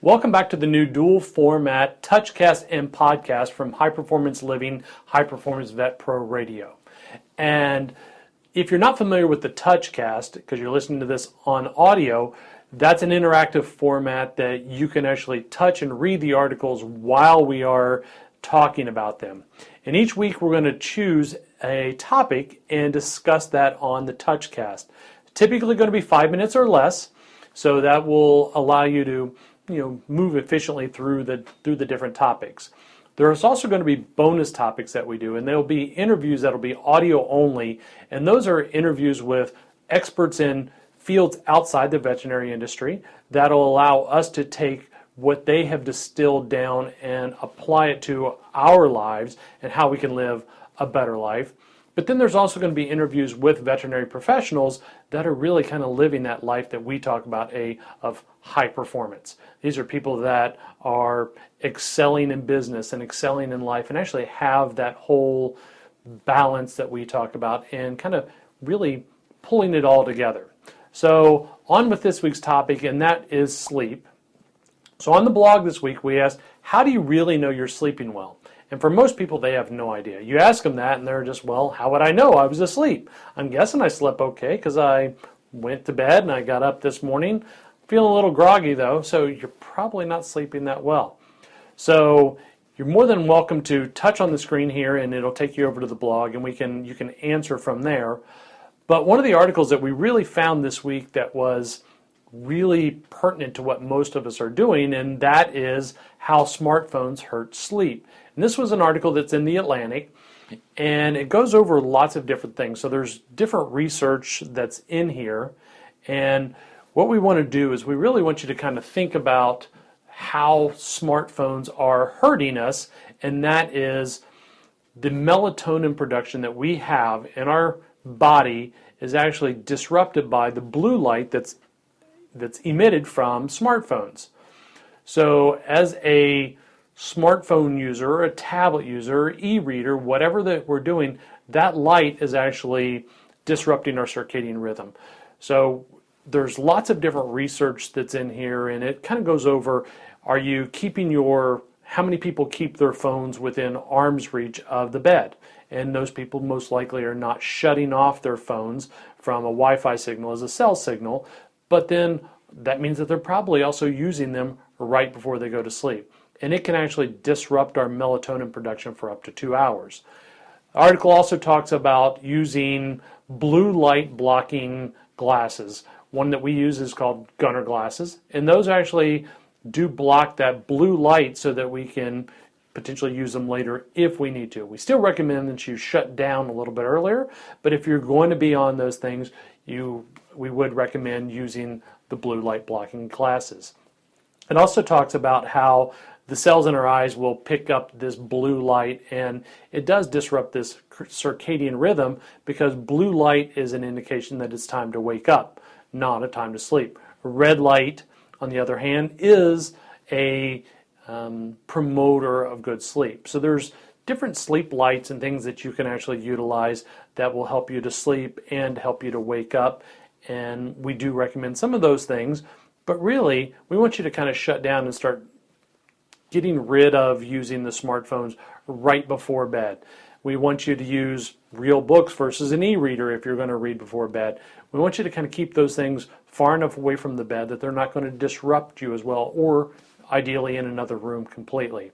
Welcome back to the new dual format Touchcast and podcast from High Performance Living, High Performance Vet Pro Radio. And if you're not familiar with the Touchcast, because you're listening to this on audio, that's an interactive format that you can actually touch and read the articles while we are talking about them. And each week we're going to choose a topic and discuss that on the Touchcast. Typically going to be 5 minutes or less, so that will allow you to move efficiently through the different topics. There's also going to be bonus topics that we do, and there'll be interviews that'll be audio only, and those are interviews with experts in fields outside the veterinary industry that'll allow us to take what they have distilled down and apply it to our lives and how we can live a better life. But then there's also going to be interviews with veterinary professionals that are really kind of living that life that we talk about of high performance. These are people that are excelling in business and excelling in life and actually have that whole balance that we talk about and kind of really pulling it all together. So on with this week's topic, and that is sleep. So on the blog this week we asked, how do you really know you're sleeping well? And for most people, they have no idea. You ask them that, and they're just, well, how would I know? I was asleep. I'm guessing I slept okay because I went to bed and I got up this morning. Feeling a little groggy, though, so you're probably not sleeping that well. So you're more than welcome to touch on the screen here, and it'll take you over to the blog, and you can answer from there. But one of the articles that we really found this week that was really pertinent to what most of us are doing, and that is how smartphones hurt sleep. And this was an article that's in the Atlantic, and it goes over lots of different things. So there's different research that's in here, and what we want to do is we really want you to kind of think about how smartphones are hurting us, and that is the melatonin production that we have in our body is actually disrupted by the blue light that's emitted from smartphones. So as a smartphone user, a tablet user, e-reader, whatever that we're doing, that light is actually disrupting our circadian rhythm. So there's lots of different research that's in here, and it kind of goes over, are you keeping how many people keep their phones within arm's reach of the bed? And those people most likely are not shutting off their phones from a Wi-Fi signal as a cell signal, but then that means that they're probably also using them right before they go to sleep. And it can actually disrupt our melatonin production for up to 2 hours. The article also talks about using blue light blocking glasses. One that we use is called Gunner glasses, and those actually do block that blue light so that we can potentially use them later if we need to. We still recommend that you shut down a little bit earlier, but if you're going to be on those things, we would recommend using the blue light blocking glasses. It also talks about how the cells in our eyes will pick up this blue light, and it does disrupt this circadian rhythm because blue light is an indication that it's time to wake up, not a time to sleep. Red light, on the other hand, is a promoter of good sleep. So there's different sleep lights and things that you can actually utilize that will help you to sleep and help you to wake up. And we do recommend some of those things, but really we want you to kind of shut down and start getting rid of using the smartphones right before bed. We want you to use real books versus an e-reader if you're going to read before bed. We want you to kind of keep those things far enough away from the bed that they're not going to disrupt you as well, or ideally in another room completely.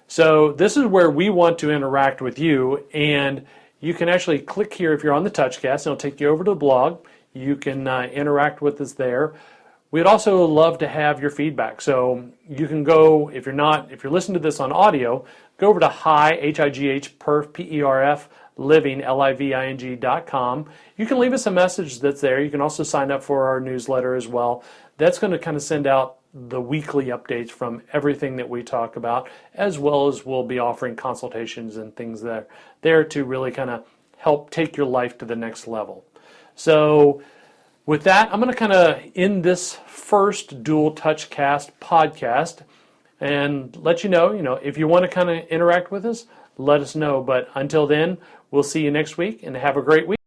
So this is where we want to interact with you, and you can actually click here if you're on the Touchcast, and it'll take you over to the blog. You can interact with us there. We'd also love to have your feedback. So you can go, if you're listening to this on audio, go over to HIGH living, living.com. You can leave us a message that's there. You can also sign up for our newsletter as well. That's going to kind of send out the weekly updates from everything that we talk about, as well as we'll be offering consultations and things there to really kind of help take your life to the next level. So with that, I'm going to kind of end this first Dual Touchcast podcast and let you know, if you want to kind of interact with us, let us know. But until then, we'll see you next week, and have a great week.